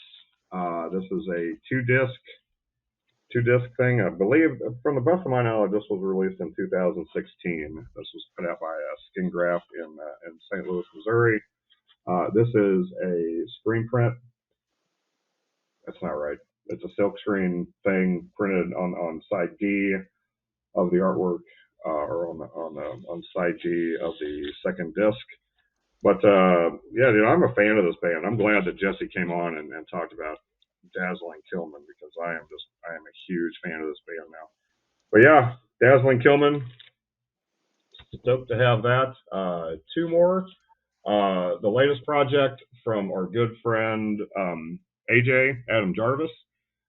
This is a two-disc thing. I believe, from the best of my knowledge, this was released in 2016. This was put out by Skin Graft in St. Louis, Missouri. This is a screen print. That's not right. It's a silkscreen thing printed on side D of the artwork, or on side G of the second disc. But yeah, dude, I'm a fan of this band. I'm glad that Jesse came on and talked about Dazzling Killmen, because I am a huge fan of this band now. But yeah, Dazzling Killmen. Stoked to have that. Two more. The latest project from our good friend AJ, Adam Jarvis.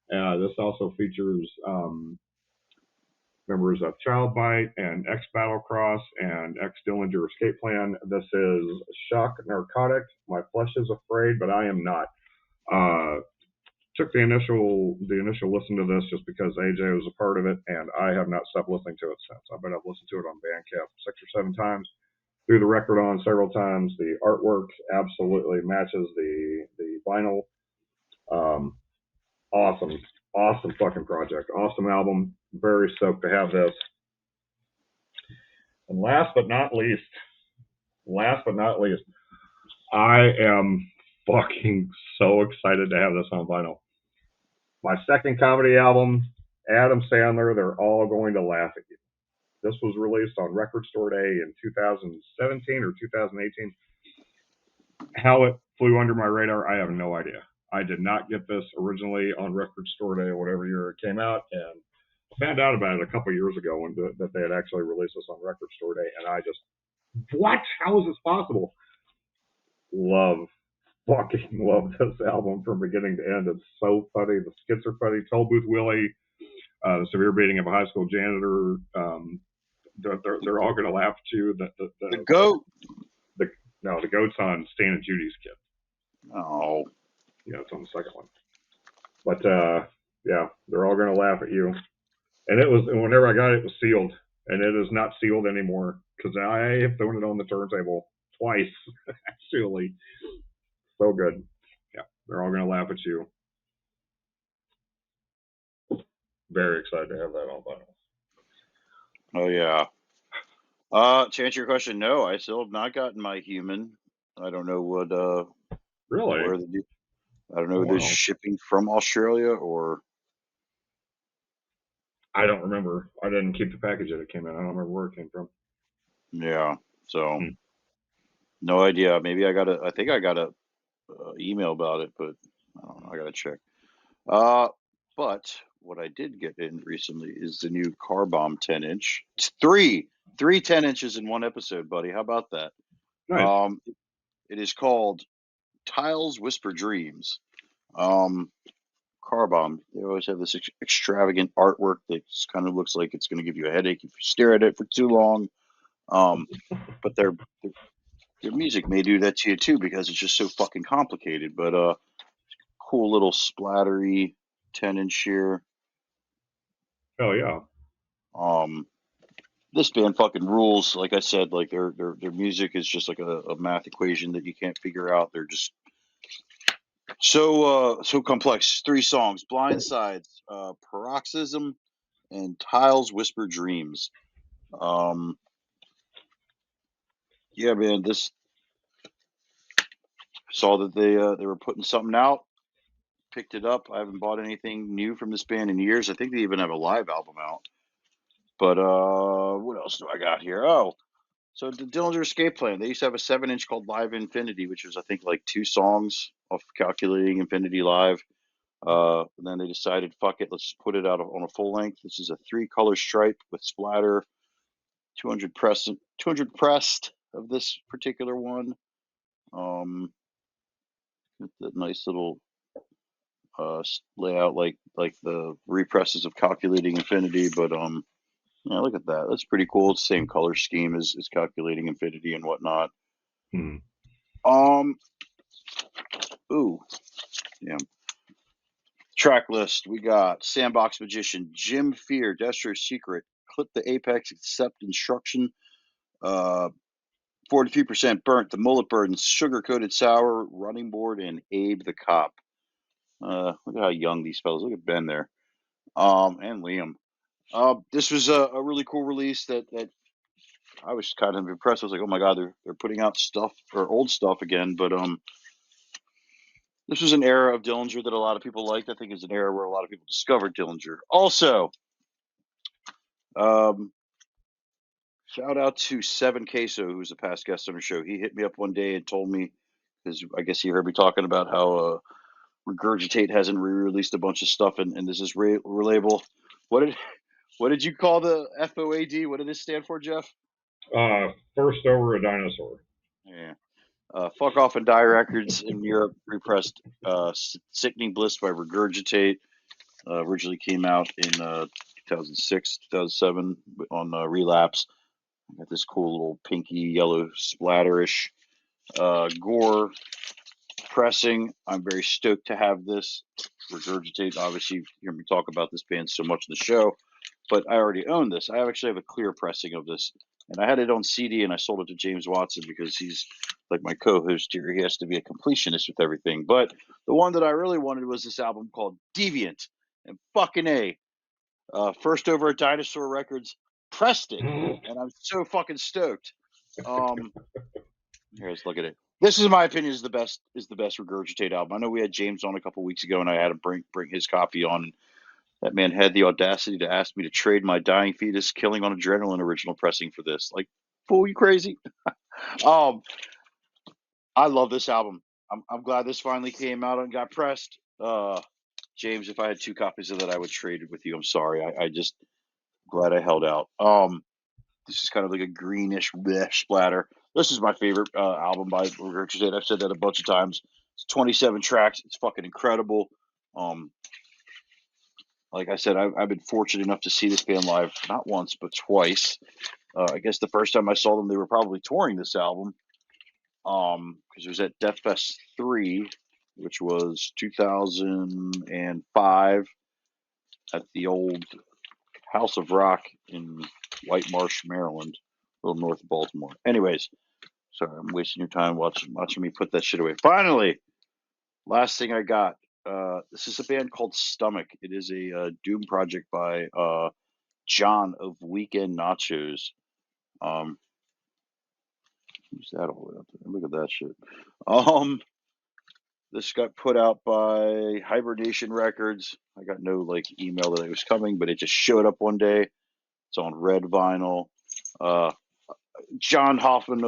This also features members of Childbite and X Battlecross and X Dillinger Escape Plan. This is Shock Narcotic. My flesh is afraid, but I am not. Took the initial listen to this just because AJ was a part of it, and I have not stopped listening to it since. I bet I've listened to it on Bandcamp 6 or 7 times. Threw the record on several times. The artwork absolutely matches the vinyl. Awesome fucking project. Awesome album. Very stoked to have this. And last but not least, I am fucking so excited to have this on vinyl. My second comedy album, Adam Sandler, They're All Going to Laugh at You. this was released on Record Store Day in 2017 or 2018. How it flew under my radar, I have no idea. I did not get this originally on Record Store Day or whatever year it came out, and I found out about it a couple of years ago that they had actually released this on Record Store Day, and I just, what? How is this possible? Fucking love this album from beginning to end. It's so funny. The skits are funny. Toll Booth Willie, the severe beating of a high school janitor. They're all going to laugh at you. The goat. The goat's on Stan and Judy's Kid. Oh. Yeah, it's on the second one. But yeah, they're all going to laugh at you. And whenever I got it, it was sealed, and it is not sealed anymore because I have thrown it on the turntable twice actually. So good. Yeah, they're all going to laugh at you. Very excited to have that on vinyl. Oh yeah. To answer your question, no, I still have not gotten my Human. I don't know what. Really? I don't know if they're shipping from Australia or. I don't remember. I didn't keep the package that it came in. I don't remember where it came from. Yeah. So. No idea. Maybe I think I got a email about it, but I don't know. I gotta check. But what I did get in recently is the new Car Bomb 10-inch. It's three 10 inches in one episode, buddy. How about that? Nice. It is called Tiles Whisper Dreams. Car Bomb. They always have this extravagant artwork that kind of looks like it's going to give you a headache if you stare at it for too long. But their music may do that to you too because it's just so fucking complicated. But cool little splattery 10-inch here. Hell yeah. This band fucking rules. Like I said, like their music is just like a math equation that you can't figure out. They're just so complex. 3 songs: Blind Sides, Paroxysm, and Tiles Whisper Dreams. Yeah, man, this saw that they were putting something out, picked it up. I haven't bought anything new from this band in years. I think they even have a live album out. But what else do I got here? Oh, so the Dillinger Escape Plan. They used to have a 7-inch called Live Infinity, which was I think like 2 songs off Calculating Infinity Live. And then they decided, fuck it, let's just put it out on a full length. This is a 3-color stripe with splatter, 200 pressed of this particular one. The nice little layout like the represses of Calculating Infinity, but yeah, look at that. That's pretty cool. It's the same color scheme as Calculating Infinity and whatnot. Ooh, yeah. Track list. We got Sandbox Magician, Jim Fear, Destro's Secret, Clip the Apex, Accept Instruction, 43% Burnt, The Mullet Burdens, Sugar Coated Sour, Running Board, and Abe the Cop. Look at how young these fellas. Look at Ben there. And Liam. This was a really cool release that I was kind of impressed. I was like, oh my god, they're putting out stuff or old stuff again. But this was an era of Dillinger that a lot of people liked. I think it's an era where a lot of people discovered Dillinger. Also, shout out to Seven Queso, who's a past guest on the show. He hit me up one day and told me, because I guess he heard me talking about how Regurgitate hasn't re-released a bunch of stuff, and this is relabel. What did you call the FOAD? What did this stand for, Jeff? First Over a Dinosaur. Yeah. Fuck Off and Die Records in Europe repressed Sickening Bliss by Regurgitate. Originally came out in 2006, 2007 on Relapse. Got this cool little pinky yellow splatterish gore pressing. I'm very stoked to have this. Regurgitate, obviously, you hear me talk about this band so much in the show, but I already own this. I actually have a clear pressing of this, and I had it on CD, and I sold it to James Watson because he's like my co-host here. He has to be a completionist with everything. But the one that I really wanted was this album called Deviant, and fucking A. First Over at Dinosaur Records pressed it, and I'm so fucking stoked. Here's look at it. This is my opinion is the best Regurgitate album. I know we had James on a couple weeks ago, and I had to bring his copy on. That man had the audacity to ask me to trade my dying fetus killing on adrenaline original pressing for this. Like, fool, you crazy? Um, I love this album. I'm glad this finally came out and got pressed. James, if I had 2 copies of that, I would trade it with you. I'm sorry. I just glad I held out. This is kind of like a greenish bleh splatter. This is my favorite album by Richard State. I've said that a bunch of times. It's 27 tracks. It's fucking incredible. Like I said, I've been fortunate enough to see this band live not once but twice. I guess the first time I saw them, they were probably touring this album. Because it was at Death Fest 3, which was 2005 at the old House of Rock in White Marsh, Maryland, a little north of Baltimore. Anyways, sorry, I'm wasting your time watching me put that shit away. Finally, last thing I got. This is a band called Stomach. It is a doom project by John of Weekend Nachos. Who's that all the way up there? Look at that shit. This got put out by Hibernation Records. I got no like email that it was coming, but it just showed up one day. It's on red vinyl. John Hoffman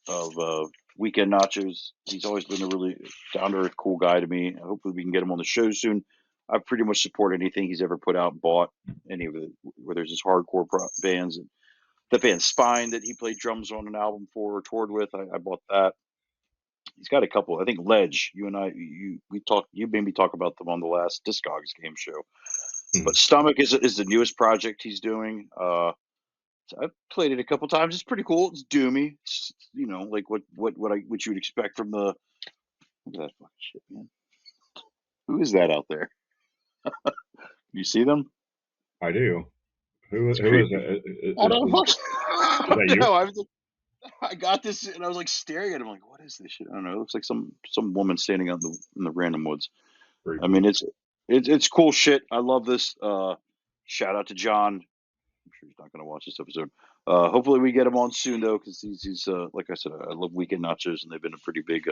of Weekend Nachos. He's always been a really down to earth, cool guy to me. Hopefully, we can get him on the show soon. I pretty much support anything he's ever put out, bought any of it, whether it's his hardcore bands. The band Spine that he played drums on an album for or toured with, I bought that. He's got a couple. I think Ledge. You and I, we talked. You made me talk about them on the last Discogs game show. But Stomach is the newest project he's doing. So I've played it a couple times. It's pretty cool. It's doomy. It's, like what you would expect from the. Look at that fucking shit, man. Who is that out there? You see them? I do. Who is it? I don't know. That you? I got this and I was like staring at him like, what is this shit? I don't know. It looks like some woman standing out in the random woods. Very I mean, it's cool shit. I love this. Shout out to John. I'm sure he's not going to watch this episode. Hopefully we get him on soon though, because he's like I said, I love Weekend Nachos and they've been a pretty big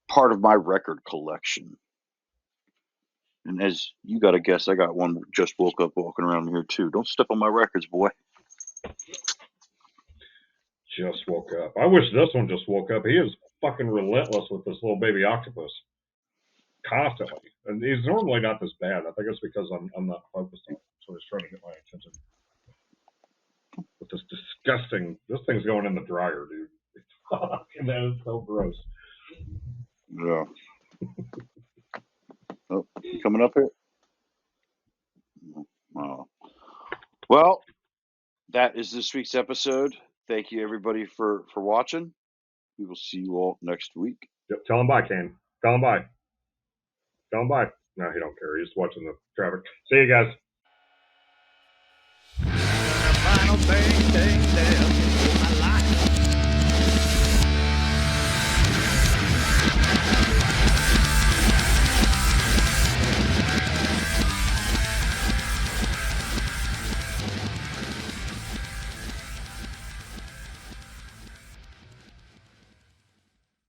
part of my record collection. And as you got to guess, I got one just woke up walking around here too. Don't step on my records, boy. Just woke up. I wish this one just woke up. He is fucking relentless with this little baby octopus. Constantly. And he's normally not this bad. I think it's because I'm not focused on it. So he's trying to get my attention. With this this thing's going in the dryer, dude. And that is so gross. Yeah. Oh, you coming up here? Oh. Well, that is this week's episode. Thank you everybody for watching. We will see you all next week. Yep. Tell him bye, Kane. Tell him bye. Tell him bye. No, he don't care. He's watching the traffic. See you guys. Final thing,